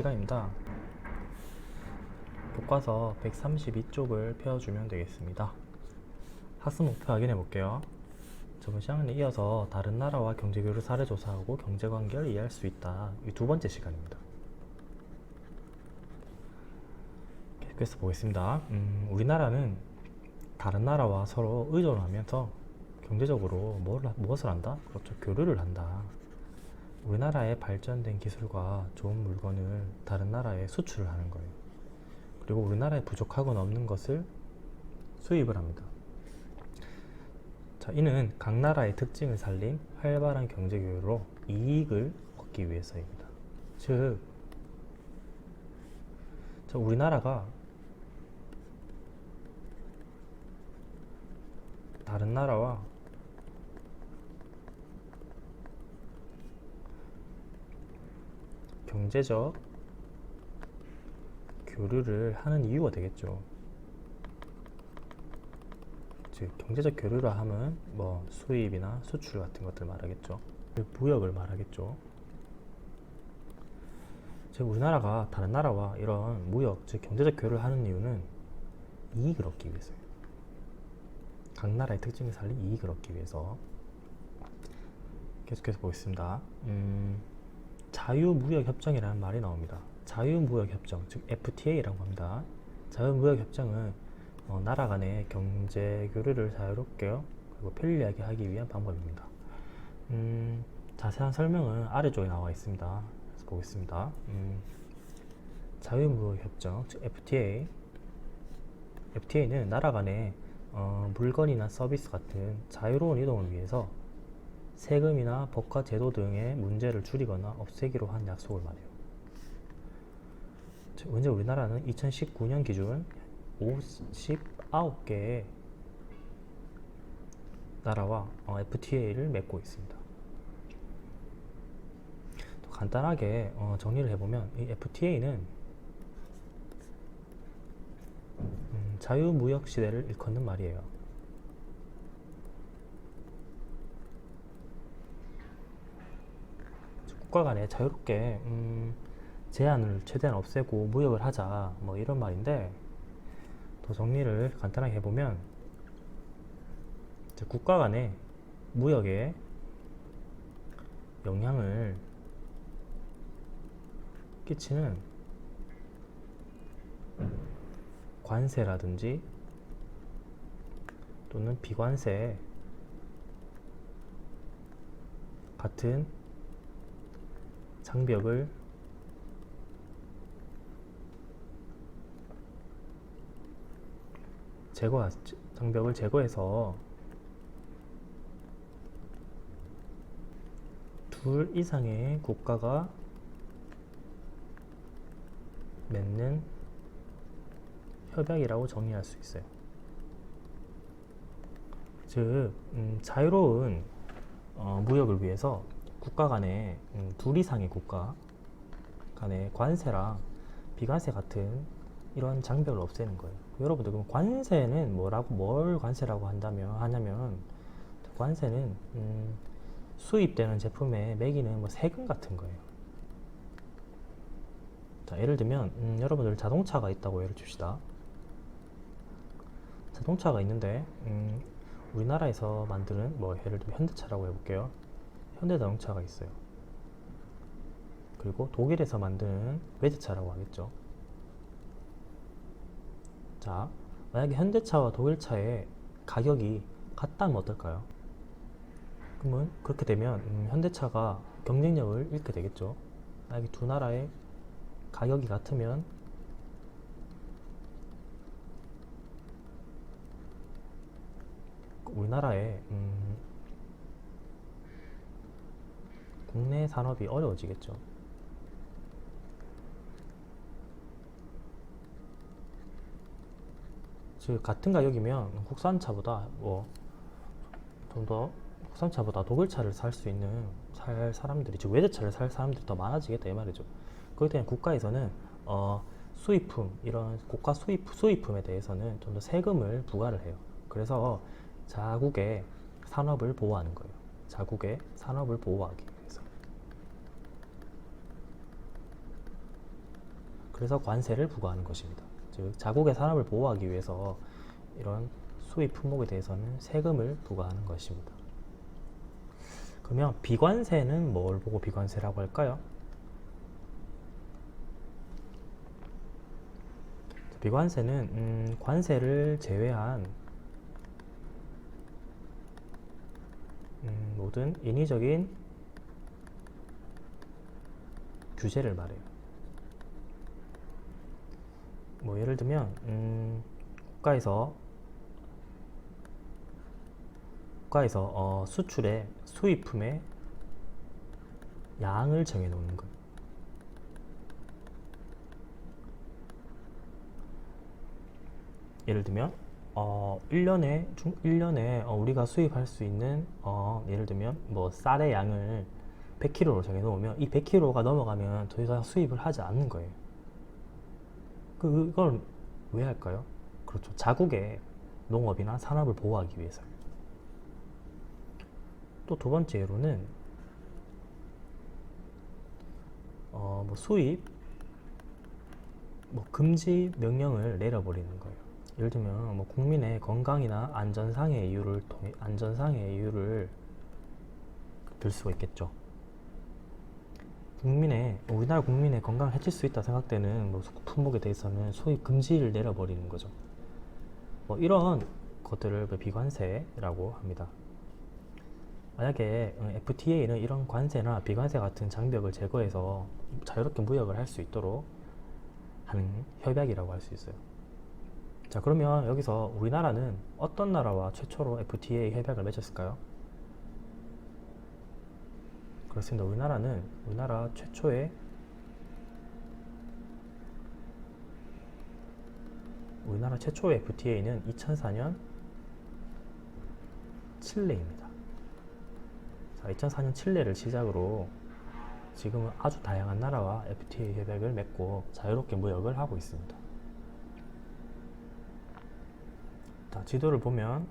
시간입니다. 교과서 132쪽을 펴주면 되겠습니다. 학습 목표 확인해 볼게요. 저번 시간에 이어서 다른 나라와 경제교류 사례 조사하고 경제관계를 이해할 수 있다. 이 두 번째 시간입니다. 계속해서 보겠습니다. 우리나라는 다른 나라와 서로 의존하면서 경제적으로 무엇을 한다? 그렇죠. 교류를 한다. 우리나라의 발전된 기술과 좋은 물건을 다른 나라에 수출을 하는 거예요. 그리고 우리나라에 부족하거나 없는 것을 수입을 합니다. 자, 이는 각 나라의 특징을 살린 활발한 경제 교류로 이익을 얻기 위해서입니다. 즉, 우리나라가 다른 나라와 경제적 교류를 하는 이유가 되겠죠. 즉, 경제적 교류라 하면 뭐 수입이나 수출 같은 것들 말하겠죠. 무역을 말하겠죠. 즉, 우리나라가 다른 나라와 이런 무역, 즉 경제적 교류를 하는 이유는 이익을 얻기 위해서예요. 각 나라의 특징을 살린 이익을 얻기 위해서. 계속해서 보겠습니다. 자유무역협정이라는 말이 나옵니다. 자유무역협정, 즉 FTA라고 합니다. 자유무역협정은 나라 간의 경제 교류를 자유롭게 그리고 편리하게 하기 위한 방법입니다. 자세한 설명은 아래쪽에 나와 있습니다. 그래서 보겠습니다. 자유무역협정, 즉 FTA. FTA는 나라 간의 물건이나 서비스 같은 자유로운 이동을 위해서 세금이나 법과 제도 등의 문제를 줄이거나 없애기로 한 약속을 말해요. 현재 우리나라는 2019년 기준 59개의 나라와 FTA를 맺고 있습니다. 또 간단하게 정리를 해보면 이 FTA는 자유무역 시대를 일컫는 말이에요. 국가 간에 자유롭게 제한을 최대한 없애고 무역을 하자, 뭐 이런 말인데, 더 정리를 간단하게 해보면 국가 간의 무역에 영향을 끼치는 관세라든지 또는 비관세 같은 장벽을 제거해서 둘 이상의 국가가 맺는 협약이라고 정의할 수 있어요. 즉, 자유로운 무역을 위해서 국가 간에 둘 이상의 국가 간의 관세랑 비관세 같은 이런 장벽을 없애는 거예요. 여러분들, 그럼 관세는 뭘 관세라고 하냐면 관세는 수입되는 제품에 매기는 뭐 세금 같은 거예요. 자, 예를 들면 여러분들 자동차가 있다고 예를 줍시다. 자동차가 있는데 우리나라에서 만드는 예를 들면 현대차라고 해볼게요. 현대자동차가 있어요. 그리고 독일에서 만드는 외제차라고 하겠죠. 자, 만약에 현대차와 독일차의 가격이 같다면 어떨까요? 그러면 그렇게 되면 현대차가 경쟁력을 잃게 되겠죠. 만약에 두 나라의 가격이 같으면 우리나라의 국내 산업이 어려워지겠죠. 즉, 같은 가격이면 국산차보다 좀 더 국산차보다 독일차를 살 사람들이, 즉 외제차를 살 사람들이 더 많아지겠다 이 말이죠. 그렇기 때문에 국가에서는 수입품, 이런 고가 수입품에 대해서는 좀 더 세금을 부과를 해요. 그래서 자국의 산업을 보호하는 거예요. 자국의 산업을 보호하기 위해서. 그래서 관세를 부과하는 것입니다. 즉 자국의 산업을 보호하기 위해서 이런 수입 품목에 대해서는 세금을 부과하는 것입니다. 그러면 비관세는 뭘 보고 비관세라고 할까요? 비관세는 관세를 제외한 모든 인위적인 규제를 말해요. 뭐 예를 들면 국가에서 수출의 수입품의 양을 정해 놓는 것. 예를 들면 1년에 우리가 수입할 수 있는 예를 들면 뭐 쌀의 양을 100kg로 정해 놓으면 이 100kg가 넘어가면 더 이상 수입을 하지 않는 거예요. 그걸 왜 할까요? 그렇죠. 자국의 농업이나 산업을 보호하기 위해서요. 또 두 번째 예로는 뭐 수입 뭐 금지 명령을 내려버리는 거예요. 예를 들면 뭐 국민의 건강이나 안전상의 이유를 들 수가 있겠죠. 우리나라 국민의 건강을 해칠 수 있다 생각되는 뭐 품목에 대해서는 수입 금지를 내려버리는 거죠. 뭐 이런 것들을 비관세라고 합니다. 만약에 FTA는 이런 관세나 비관세 같은 장벽을 제거해서 자유롭게 무역을 할 수 있도록 하는 협약이라고 할 수 있어요. 자, 그러면 여기서 우리나라는 어떤 나라와 최초로 FTA 협약을 맺었을까요? 그렇습니다. 우리나라 최초의 FTA는 2004년 칠레입니다. 자, 2004년 칠레를 시작으로 지금은 아주 다양한 나라와 FTA 협약을 맺고 자유롭게 무역을 하고 있습니다. 자, 지도를 보면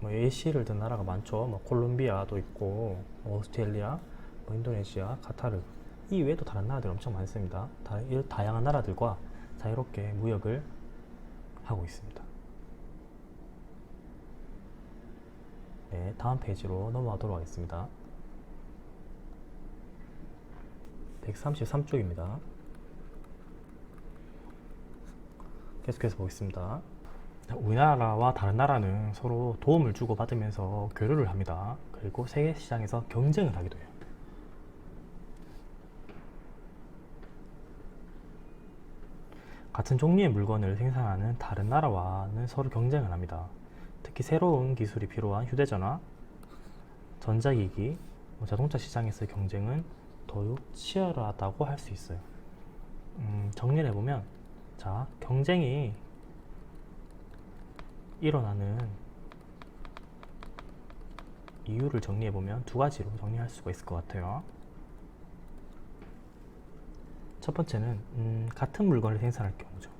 뭐 예시를 든 나라가 많죠. 뭐 콜롬비아도 있고, 오스트레일리아, 뭐 인도네시아, 카타르. 이 외에도 다른 나라들 엄청 많습니다. 다양한 나라들과 자유롭게 무역을 하고 있습니다. 네, 다음 페이지로 넘어가도록 하겠습니다. 133쪽입니다. 계속해서 보겠습니다. 우리나라와 다른 나라는 서로 도움을 주고받으면서 교류를 합니다. 그리고 세계 시장에서 경쟁을 하기도 해요. 같은 종류의 물건을 생산하는 다른 나라와는 서로 경쟁을 합니다. 특히 새로운 기술이 필요한 휴대전화, 전자기기, 자동차 시장에서의 경쟁은 더욱 치열하다고 할 수 있어요. 정리를 해보면, 자, 경쟁이 일어나는 이유를 정리해보면 두 가지로 정리할 수가 있을 것 같아요. 첫 번째는 같은 물건을 생산할 경우죠.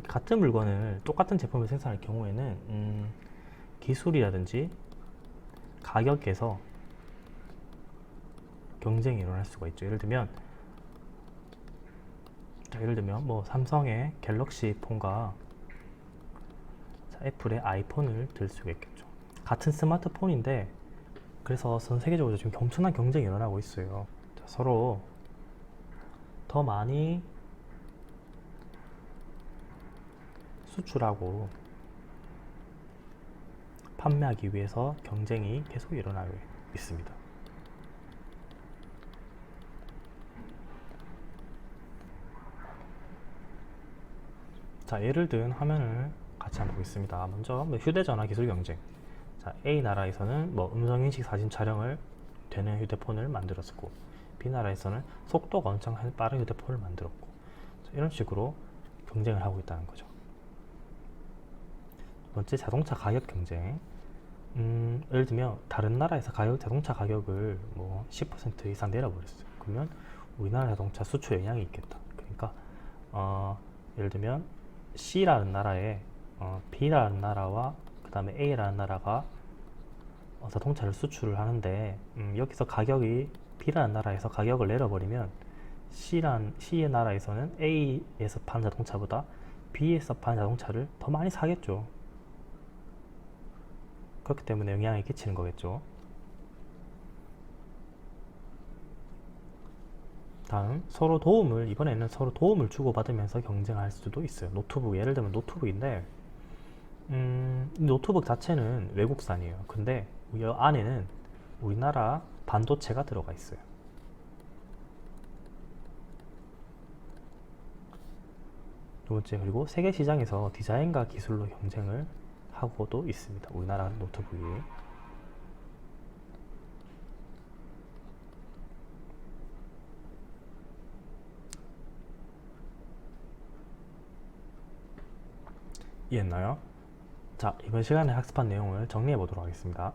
같은 물건을 똑같은 제품을 생산할 경우에는 기술이라든지 가격에서 경쟁이 일어날 수가 있죠. 예를 들면 뭐 삼성의 갤럭시 폰과 애플의 아이폰을 들 수가 있겠죠. 같은 스마트폰인데 그래서 전 세계적으로 지금 엄청난 경쟁이 일어나고 있어요. 자, 서로 더 많이 수출하고 판매하기 위해서 경쟁이 계속 일어나고 있습니다. 자, 예를 든 화면을 같이 한번 보겠습니다. 먼저 휴대전화 기술 경쟁. 자, A 나라에서는 뭐 음성인식 사진 촬영을 되는 휴대폰을 만들었고, B 나라에서는 속도가 엄청 빠른 휴대폰을 만들었고, 자, 이런 식으로 경쟁을 하고 있다는 거죠. 두 번째, 자동차 가격 경쟁. 예를 들면 다른 나라에서 자동차 가격을 뭐 10% 이상 내려버렸어요. 그러면 우리나라 자동차 수출에 영향이 있겠다. 그러니까 예를 들면 C라는 나라의 B라는 나라와 그 다음에 A라는 나라가 자동차를 수출을 하는데 여기서 가격이 B라는 나라에서 가격을 내려버리면 C의 나라에서는 A에서 파는 자동차보다 B에서 파는 자동차를 더 많이 사겠죠. 그렇기 때문에 영향을 끼치는 거겠죠. 다음, 이번에는 서로 도움을 주고받으면서 경쟁할 수도 있어요. 노트북, 예를 들면 노트북인데, 노트북 자체는 외국산이에요. 근데 이 안에는 우리나라 반도체가 들어가 있어요. 두 번째, 그리고 세계 시장에서 디자인과 기술로 경쟁을 하고도 있습니다. 우리나라 노트북이. 이해했나요? 자, 이번 시간에 학습한 내용을 정리해 보도록 하겠습니다.